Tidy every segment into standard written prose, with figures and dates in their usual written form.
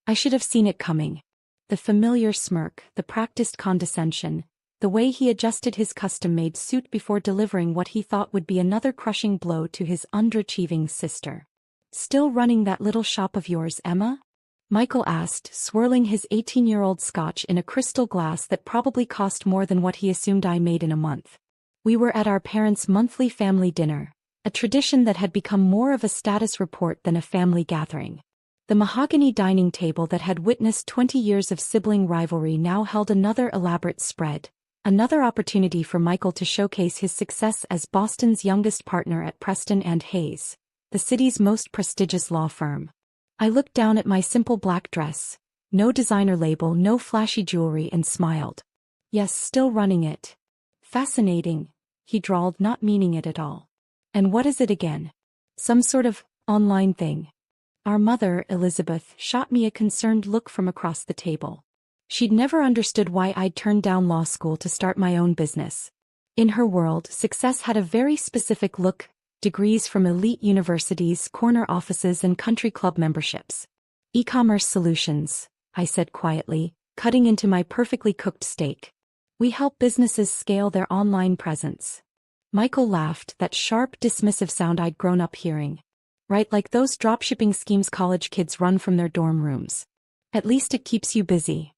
I should have seen it coming. The familiar smirk, the practiced condescension, the way he adjusted his custom-made suit before delivering what he thought would be another crushing blow to his underachieving sister. "Still running that little shop of yours, Emma?" Michael asked, swirling his 18-year-old scotch in a crystal glass that probably cost more than what he assumed I made in a month. We were at our parents' monthly family dinner, a tradition that had become more of a status report than a family gathering. The mahogany dining table that had witnessed 20 years of sibling rivalry now held another elaborate spread, another opportunity for Michael to showcase his success as Boston's youngest partner at Preston and Hayes, the city's most prestigious law firm. I looked down at my simple black dress, no designer label, no flashy jewelry, and smiled. "Yes, still running it." "Fascinating," he drawled, not meaning it at all. "And what is it again? Some sort of online thing?" Our mother, Elizabeth, shot me a concerned look from across the table. She'd never understood why I'd turned down law school to start my own business. In her world, success had a very specific look: degrees from elite universities, corner offices, and country club memberships. "E-commerce solutions," I said quietly, cutting into my perfectly cooked steak. "We help businesses scale their online presence." Michael laughed, that sharp, dismissive sound I'd grown up hearing. "Right, like those dropshipping schemes college kids run from their dorm rooms. At least it keeps you busy."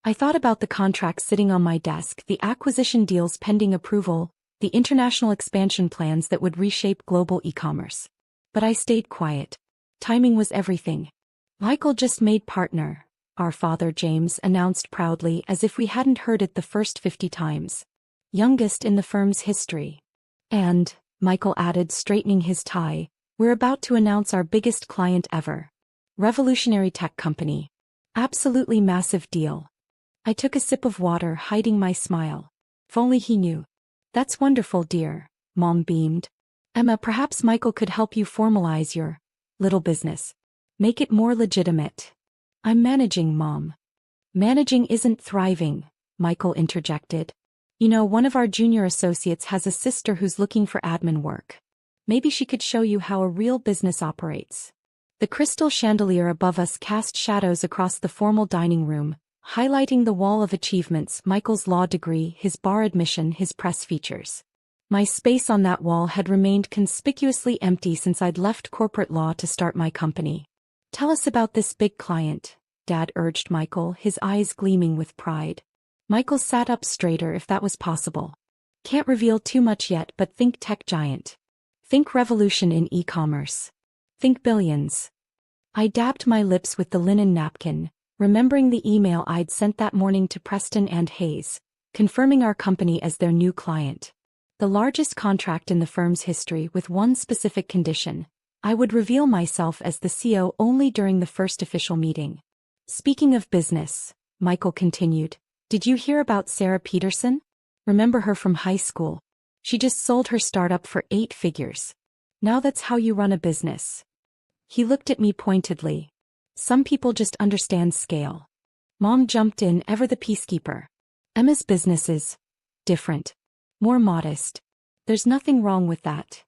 I thought about the contracts sitting on my desk, the acquisition deals pending approval, the international expansion plans that would reshape global e-commerce. But I stayed quiet. Timing was everything. "Michael just made partner," our father James announced proudly, as if we hadn't heard it the first 50 times. "Youngest in the firm's history." "And," Michael added, straightening his tie, "we're about to announce our biggest client ever. Revolutionary tech company. Absolutely massive deal." I took a sip of water, hiding my smile. If only he knew. "That's wonderful, dear," Mom beamed. "Emma, perhaps Michael could help you formalize your little business. Make it more legitimate." "I'm managing, Mom." "Managing isn't thriving," Michael interjected. "You know, one of our junior associates has a sister who's looking for admin work. Maybe she could show you how a real business operates." The crystal chandelier above us cast shadows across the formal dining room, highlighting the wall of achievements: Michael's law degree, his bar admission, his press features. My space on that wall had remained conspicuously empty since I'd left corporate law to start my company. "Tell us about this big client," Dad urged Michael, his eyes gleaming with pride. Michael sat up straighter, if that was possible. "Can't reveal too much yet, but think tech giant. Think revolution in e-commerce. Think billions." I dabbed my lips with the linen napkin, remembering the email I'd sent that morning to Preston and Hayes, confirming our company as their new client. The largest contract in the firm's history, with one specific condition: I would reveal myself as the CEO only during the first official meeting. "Speaking of business," Michael continued, "did you hear about Sarah Peterson? Remember her from high school? She just sold her startup for 8 figures. Now that's how you run a business." He looked at me pointedly. "Some people just understand scale." Mom jumped in, ever the peacekeeper. "Emma's business is different. More modest. There's nothing wrong with that."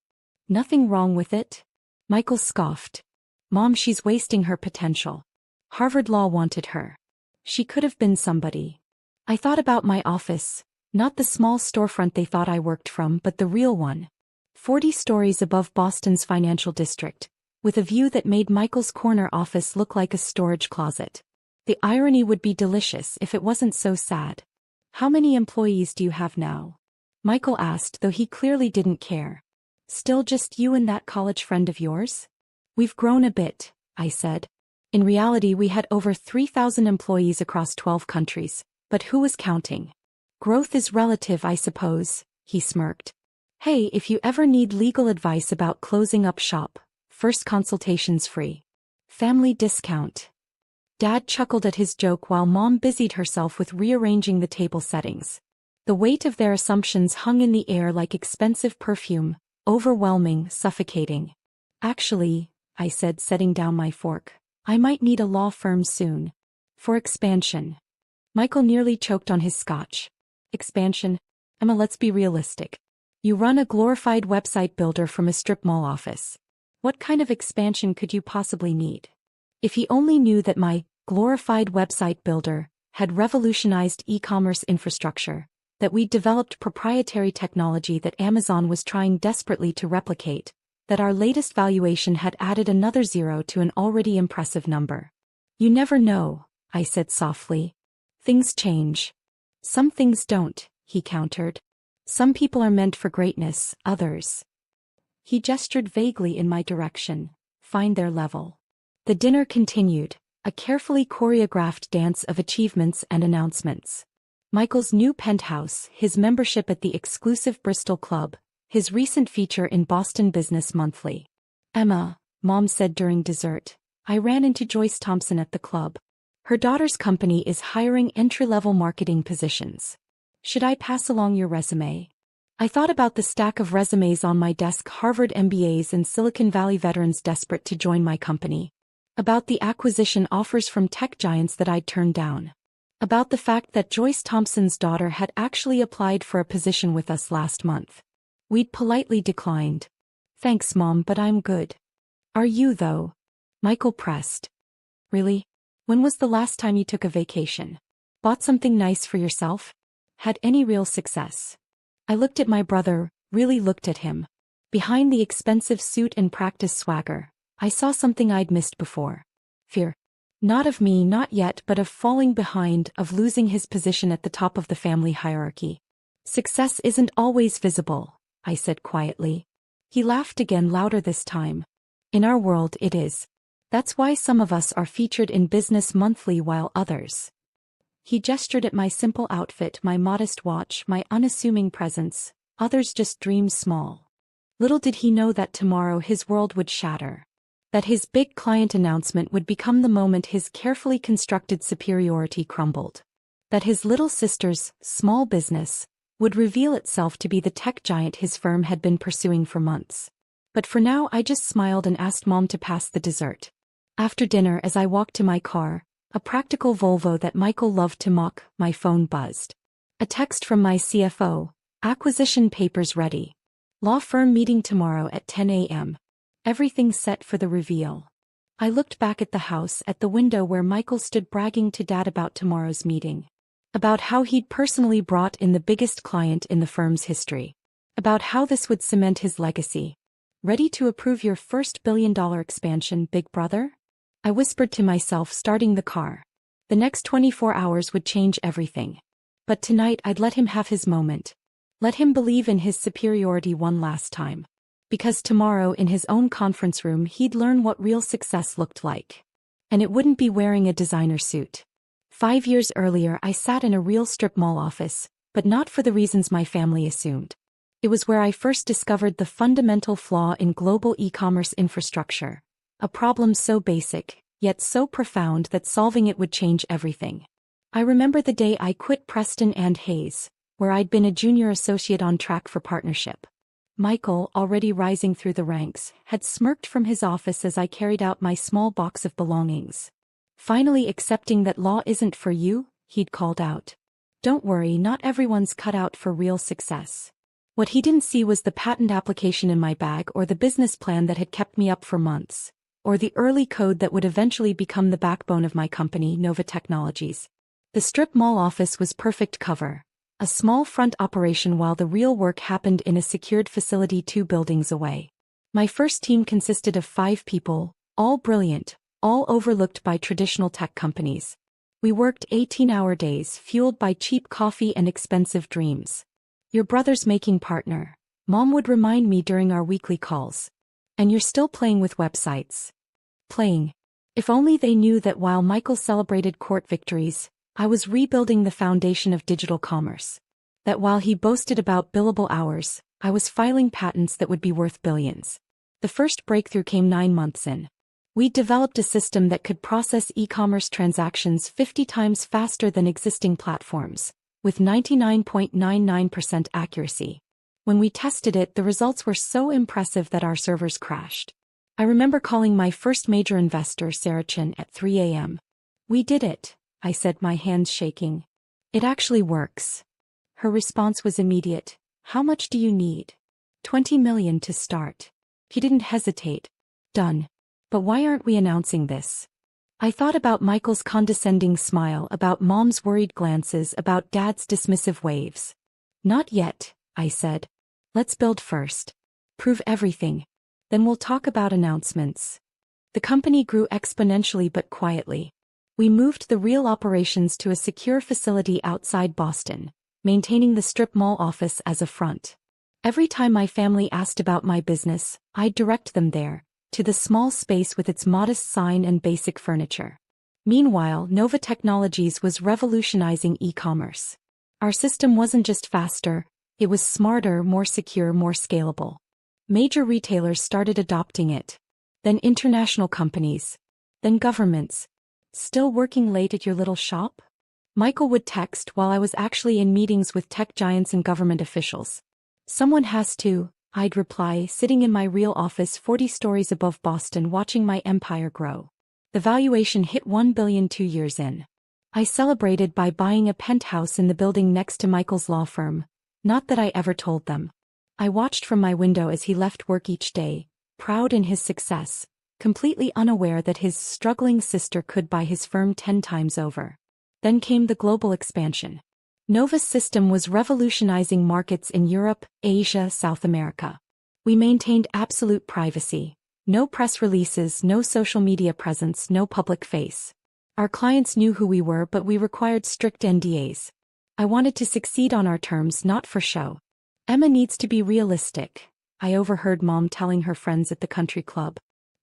"Nothing wrong with it?" Michael scoffed. "Mom, she's wasting her potential. Harvard Law wanted her. She could have been somebody." I thought about my office, not the small storefront they thought I worked from, but the real one. 40 stories above Boston's financial district, with a view that made Michael's corner office look like a storage closet. The irony would be delicious if it wasn't so sad. "How many employees do you have now?" Michael asked, though he clearly didn't care. "Still just you and that college friend of yours?" "We've grown a bit," I said. In reality, we had over 3,000 employees across 12 countries, but who was counting? "Growth is relative, I suppose," he smirked. "Hey, if you ever need legal advice about closing up shop, first consultation's free. Family discount." Dad chuckled at his joke while Mom busied herself with rearranging the table settings. The weight of their assumptions hung in the air like expensive perfume, overwhelming, suffocating. "Actually," I said, setting down my fork, "I might need a law firm soon. For expansion." Michael nearly choked on his scotch. "Expansion? Emma, let's be realistic. You run a glorified website builder from a strip mall office. What kind of expansion could you possibly need?" If he only knew that my glorified website builder, had revolutionized e-commerce infrastructure, that we'd developed proprietary technology that Amazon was trying desperately to replicate, that our latest valuation had added another zero to an already impressive number. You never know, I said softly. Things change. Some things don't, he countered. Some people are meant for greatness, others. He gestured vaguely in my direction. Find their level. The dinner continued, a carefully choreographed dance of achievements and announcements. Michael's new penthouse, his membership at the exclusive Bristol Club, his recent feature in Boston Business Monthly. Emma, Mom said during dessert, I ran into Joyce Thompson at the club. Her daughter's company is hiring entry-level marketing positions. Should I pass along your resume? I thought about the stack of resumes on my desk, Harvard MBAs and Silicon Valley veterans desperate to join my company. About the acquisition offers from tech giants that I'd turned down. About the fact that Joyce Thompson's daughter had actually applied for a position with us last month. We'd politely declined. Thanks, Mom, but I'm good. Are you, though? Michael pressed. Really? When was the last time you took a vacation? Bought something nice for yourself? Had any real success? I looked at my brother, really looked at him. Behind the expensive suit and practice swagger, I saw something I'd missed before. Fear. Not of me, not yet, but of falling behind, of losing his position at the top of the family hierarchy. Success isn't always visible, I said quietly. He laughed again, louder this time. In our world it is. That's why some of us are featured in Business Monthly while others. He gestured at my simple outfit, my modest watch, my unassuming presence. Others just dream small. Little did he know that tomorrow his world would shatter. That his big client announcement would become the moment his carefully constructed superiority crumbled. That his little sister's small business would reveal itself to be the tech giant his firm had been pursuing for months. But for now I just smiled and asked Mom to pass the dessert. After dinner, as I walked to my car, a practical Volvo that Michael loved to mock, my phone buzzed. A text from my CFO, acquisition papers ready. Law firm meeting tomorrow at 10 a.m. Everything set for the reveal. I looked back at the house, at the window where Michael stood bragging to Dad about tomorrow's meeting. About how he'd personally brought in the biggest client in the firm's history. About how this would cement his legacy. Ready to approve your first billion-dollar expansion, big brother? I whispered to myself, starting the car. The next 24 hours would change everything. But tonight I'd let him have his moment. Let him believe in his superiority one last time. Because tomorrow in his own conference room he'd learn what real success looked like. And it wouldn't be wearing a designer suit. 5 years earlier I sat in a real strip mall office, but not for the reasons my family assumed. It was where I first discovered the fundamental flaw in global e-commerce infrastructure. A problem so basic, yet so profound that solving it would change everything. I remember the day I quit Preston and Hayes, where I'd been a junior associate on track for partnership. Michael, already rising through the ranks, had smirked from his office as I carried out my small box of belongings. Finally accepting that law isn't for you, he'd called out. Don't worry, not everyone's cut out for real success. What he didn't see was the patent application in my bag or the business plan that had kept me up for months. Or the early code that would eventually become the backbone of my company, Nova Technologies. The strip mall office was perfect cover. A small front operation while the real work happened in a secured facility 2 buildings away. My first team consisted of 5 people, all brilliant, all overlooked by traditional tech companies. We worked 18-hour days fueled by cheap coffee and expensive dreams. Your brother's making partner, Mom would remind me during our weekly calls. And you're still playing with websites. Playing. If only they knew that while Michael celebrated court victories, I was rebuilding the foundation of digital commerce. That while he boasted about billable hours, I was filing patents that would be worth billions. The first breakthrough came 9 months in. We developed a system that could process e-commerce transactions 50 times faster than existing platforms, with 99.99% accuracy. When we tested it, the results were so impressive that our servers crashed. I remember calling my first major investor, Sarah Chin, at 3 a.m. We did it, I said, my hands shaking. It actually works. Her response was immediate. How much do you need? 20 million to start. He didn't hesitate. Done. But why aren't we announcing this? I thought about Michael's condescending smile, about Mom's worried glances, about Dad's dismissive waves. Not yet, I said. Let's build first. Prove everything. Then we'll talk about announcements. The company grew exponentially but quietly. We moved the real operations to a secure facility outside Boston, maintaining the strip mall office as a front. Every time my family asked about my business, I'd direct them there, to the small space with its modest sign and basic furniture. Meanwhile, Nova Technologies was revolutionizing e-commerce. Our system wasn't just faster, it was smarter, more secure, more scalable. Major retailers started adopting it. Then international companies. Then governments. Still working late at your little shop? Michael would text while I was actually in meetings with tech giants and government officials. Someone has to, I'd reply, sitting in my real office 40 stories above Boston watching my empire grow. The valuation hit $1 billion 2 years in. I celebrated by buying a penthouse in the building next to Michael's law firm. Not that I ever told them. I watched from my window as he left work each day, proud in his success, completely unaware that his struggling sister could buy his firm 10 times over. Then came the global expansion. Nova's system was revolutionizing markets in Europe, Asia, South America. We maintained absolute privacy. No press releases, no social media presence, no public face. Our clients knew who we were, but we required strict NDAs. I wanted to succeed on our terms, not for show. Emma needs to be realistic, I overheard Mom telling her friends at the country club.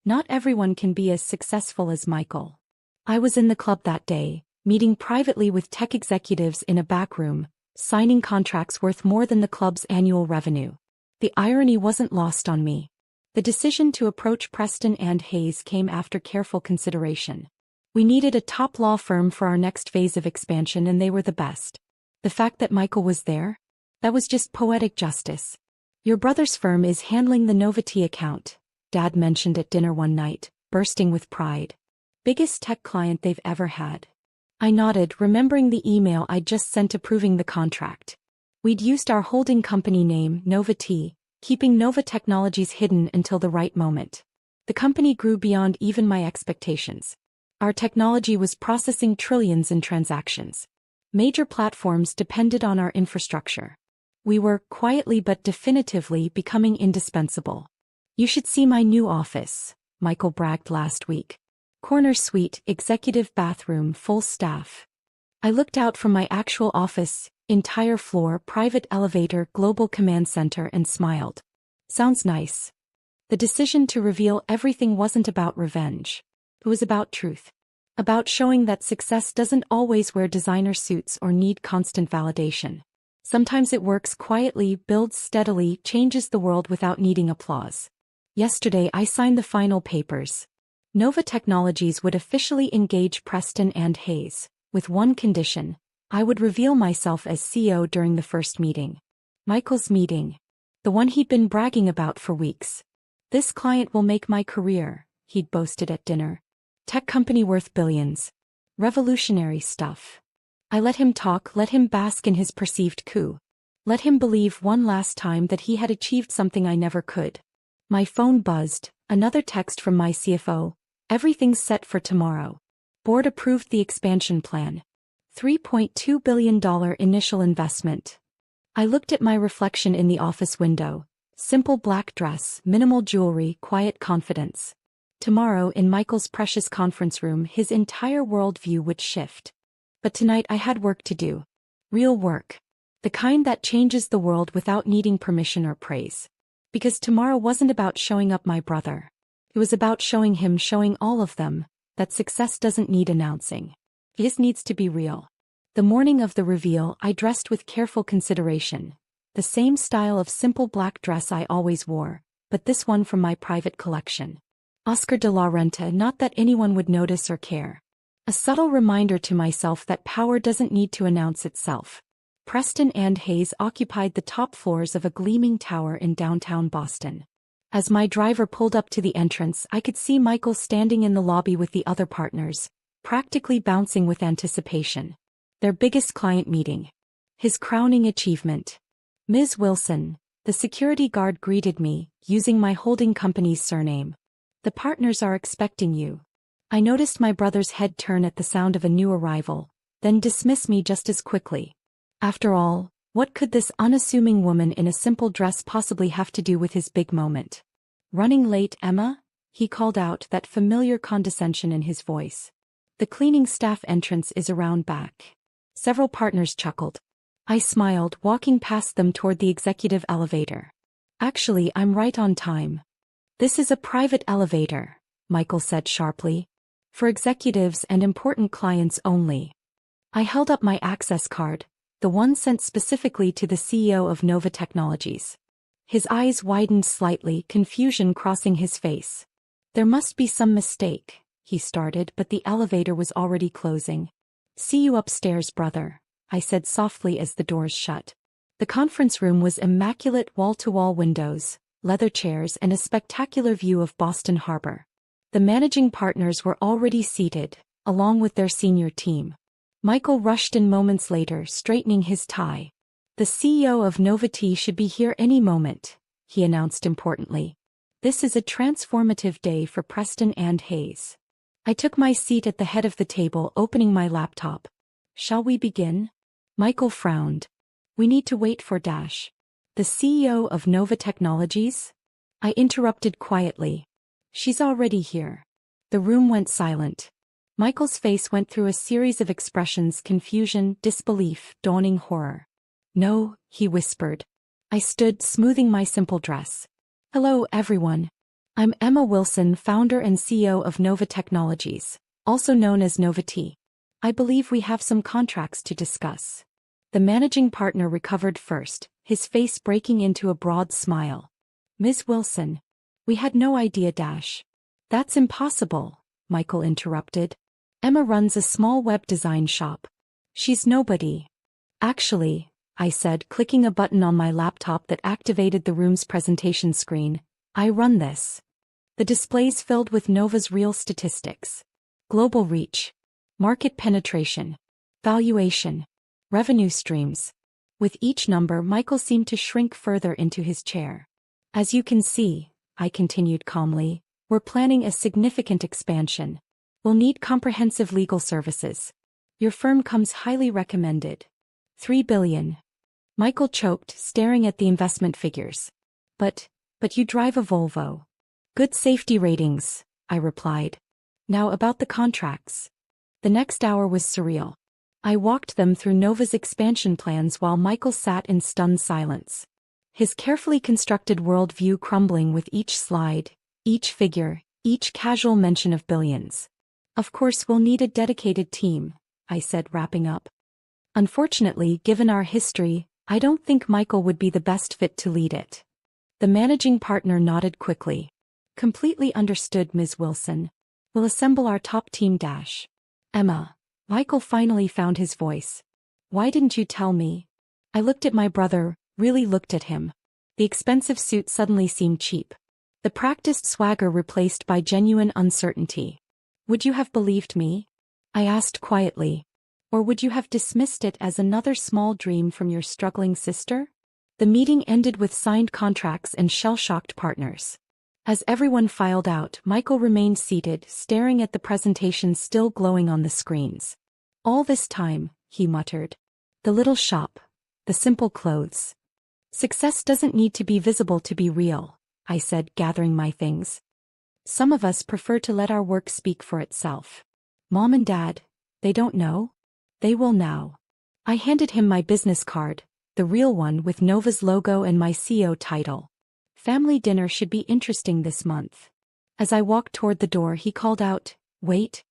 Not everyone can be as successful as Michael. I was in the club that day, meeting privately with tech executives in a back room, signing contracts worth more than the club's annual revenue. The irony wasn't lost on me. The decision to approach Preston and Hayes came after careful consideration. We needed a top law firm for our next phase of expansion, and they were the best. The fact that Michael was there? That was just poetic justice. Your brother's firm is handling the Novity account, Dad mentioned at dinner one night, bursting with pride. Biggest tech client they've ever had. I nodded, remembering the email I'd just sent approving the contract. We'd used our holding company name, Novity, keeping Nova Technologies hidden until the right moment. The company grew beyond even my expectations. Our technology was processing trillions in transactions. Major platforms depended on our infrastructure. We were, quietly but definitively, becoming indispensable. You should see my new office, Michael bragged last week. Corner suite, executive bathroom, full staff. I looked out from my actual office, entire floor, private elevator, global command center, and smiled. Sounds nice. The decision to reveal everything wasn't about revenge. It was about truth. About showing that success doesn't always wear designer suits or need constant validation. Sometimes it works quietly, builds steadily, changes the world without needing applause. Yesterday I signed the final papers. Nova Technologies would officially engage Preston and Hayes, with one condition: I would reveal myself as CEO during the first meeting. Michael's meeting. The one he'd been bragging about for weeks. This client will make my career, he'd boasted at dinner. Tech company worth billions. Revolutionary stuff. I let him talk, let him bask in his perceived coup. Let him believe one last time that he had achieved something I never could. My phone buzzed, another text from my CFO. Everything's set for tomorrow. Board approved the expansion plan. $3.2 billion initial investment. I looked at my reflection in the office window. Simple black dress, minimal jewelry, quiet confidence. Tomorrow, in Michael's precious conference room, his entire worldview would shift. But tonight I had work to do. Real work. The kind that changes the world without needing permission or praise. Because tomorrow wasn't about showing up my brother. It was about showing him, showing all of them, that success doesn't need announcing. It just needs to be real. The morning of the reveal, I dressed with careful consideration. The same style of simple black dress I always wore, but this one from my private collection. Oscar de la Renta, not that anyone would notice or care. A subtle reminder to myself that power doesn't need to announce itself. Preston and Hayes occupied the top floors of a gleaming tower in downtown Boston. As my driver pulled up to the entrance, I could see Michael standing in the lobby with the other partners, practically bouncing with anticipation. Their biggest client meeting. His crowning achievement. Ms. Wilson, the security guard greeted me, using my holding company's surname. The partners are expecting you. I noticed my brother's head turn at the sound of a new arrival, then dismiss me just as quickly. After all, what could this unassuming woman in a simple dress possibly have to do with his big moment? Running late, Emma? He called out, that familiar condescension in his voice. The cleaning staff entrance is around back. Several partners chuckled. I smiled, walking past them toward the executive elevator. Actually, I'm right on time. This is a private elevator, Michael said sharply. For executives and important clients only. I held up my access card, the one sent specifically to the CEO of Nova Technologies. His eyes widened slightly, confusion crossing his face. There must be some mistake, he started, but the elevator was already closing. See you upstairs, brother, I said softly as the doors shut. The conference room was immaculate, wall-to-wall windows, leather chairs, and a spectacular view of Boston Harbor. The managing partners were already seated, along with their senior team. Michael rushed in moments later, straightening his tie. The CEO of Nova T should be here any moment, he announced importantly. This is a transformative day for Preston and Hayes. I took my seat at the head of the table, opening my laptop. Shall we begin? Michael frowned. We need to wait for Dash. The CEO of Nova Technologies? I interrupted quietly. She's already here. The room went silent. Michael's face went through a series of expressions: confusion, disbelief, dawning horror. No, he whispered. I stood, smoothing my simple dress. Hello, everyone. I'm Emma Wilson, founder and CEO of Nova Technologies, also known as Nova T. I believe we have some contracts to discuss. The managing partner recovered first, his face breaking into a broad smile. Ms. Wilson. We had no idea, Dash. That's impossible, Michael interrupted. Emma runs a small web design shop. She's nobody. Actually, I said, clicking a button on my laptop that activated the room's presentation screen, I run this. The displays filled with Nova's real statistics. Global reach. Market penetration. Valuation. Revenue streams. With each number, Michael seemed to shrink further into his chair. As you can see, I continued calmly, we're planning a significant expansion. We'll need comprehensive legal services. Your firm comes highly recommended. $3 billion. Michael choked, staring at the investment figures. But you drive a Volvo. Good safety ratings, I replied. Now about the contracts. The next hour was surreal. I walked them through Nova's expansion plans while Michael sat in stunned silence. His carefully constructed worldview crumbling with each slide, each figure, each casual mention of billions. Of course, we'll need a dedicated team, I said, wrapping up. Unfortunately, given our history, I don't think Michael would be the best fit to lead it. The managing partner nodded quickly. Completely understood, Ms. Wilson. We'll assemble our top team, Dash. Emma. Michael finally found his voice. Why didn't you tell me? I looked at my brother, really looked at him. The expensive suit suddenly seemed cheap. The practiced swagger replaced by genuine uncertainty. Would you have believed me? I asked quietly. Or would you have dismissed it as another small dream from your struggling sister? The meeting ended with signed contracts and shell-shocked partners. As everyone filed out, Michael remained seated, staring at the presentation still glowing on the screens. All this time, he muttered. The little shop. The simple clothes. Success doesn't need to be visible to be real, I said, gathering my things. Some of us prefer to let our work speak for itself. Mom and Dad, they don't know? They will now. I handed him my business card, the real one with Nova's logo and my CEO title. Family dinner should be interesting this month. As I walked toward the door, he called out, Wait.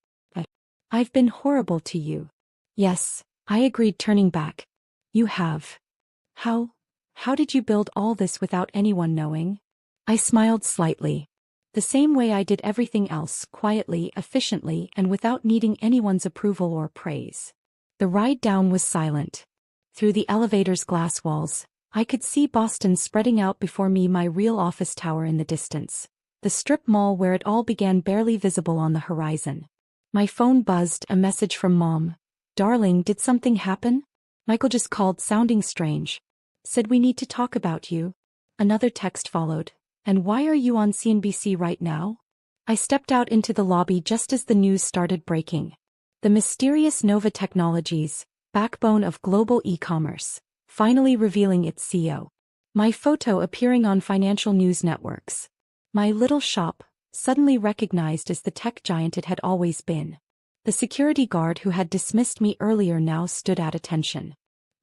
I've been horrible to you. Yes, I agreed, turning back. You have. How did you build all this without anyone knowing? I smiled slightly. The same way I did everything else, quietly, efficiently, and without needing anyone's approval or praise. The ride down was silent. Through the elevator's glass walls, I could see Boston spreading out before me, my real office tower in the distance. The strip mall where it all began barely visible on the horizon. My phone buzzed, a message from Mom. Darling, did something happen? Michael just called, sounding strange. Said we need to talk about you. Another text followed. And why are you on CNBC right now? I stepped out into the lobby just as the news started breaking. The mysterious Nova Technologies, backbone of global e-commerce, finally revealing its CEO. My photo appearing on financial news networks. My little shop, suddenly recognized as the tech giant it had always been. The security guard who had dismissed me earlier now stood at attention.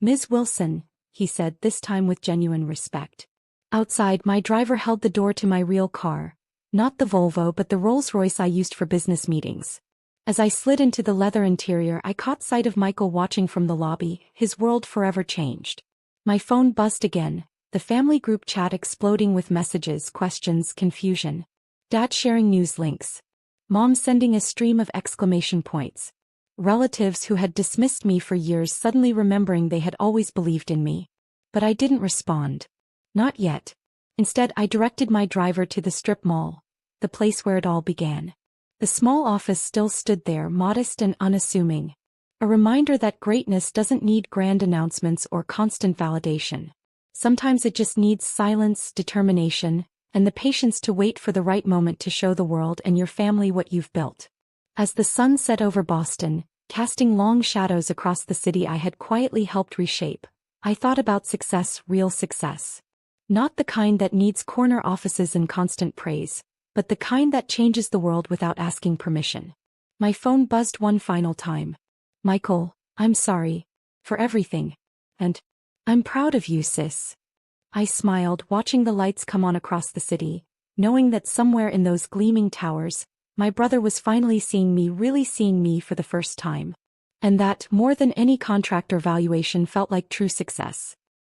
"Ms. Wilson," he said, this time with genuine respect. Outside, my driver held the door to my real car. Not the Volvo but the Rolls-Royce I used for business meetings. As I slid into the leather interior, I caught sight of Michael watching from the lobby, his world forever changed. My phone buzzed again, the family group chat exploding with messages, questions, confusion. Dad sharing news links. Mom sending a stream of exclamation points. Relatives who had dismissed me for years suddenly remembering they had always believed in me. But I didn't respond. Not yet. Instead, I directed my driver to the strip mall, the place where it all began. The small office still stood there, modest and unassuming. A reminder that greatness doesn't need grand announcements or constant validation. Sometimes it just needs silence, determination, and the patience to wait for the right moment to show the world and your family what you've built. As the sun set over Boston, casting long shadows across the city I had quietly helped reshape, I thought about success, real success. Not the kind that needs corner offices and constant praise, but the kind that changes the world without asking permission. My phone buzzed one final time. "Michael, I'm sorry. For everything. And I'm proud of you, sis." I smiled, watching the lights come on across the city, knowing that somewhere in those gleaming towers, my brother was finally seeing me, really seeing me for the first time. And that, more than any contract or valuation, felt like true success.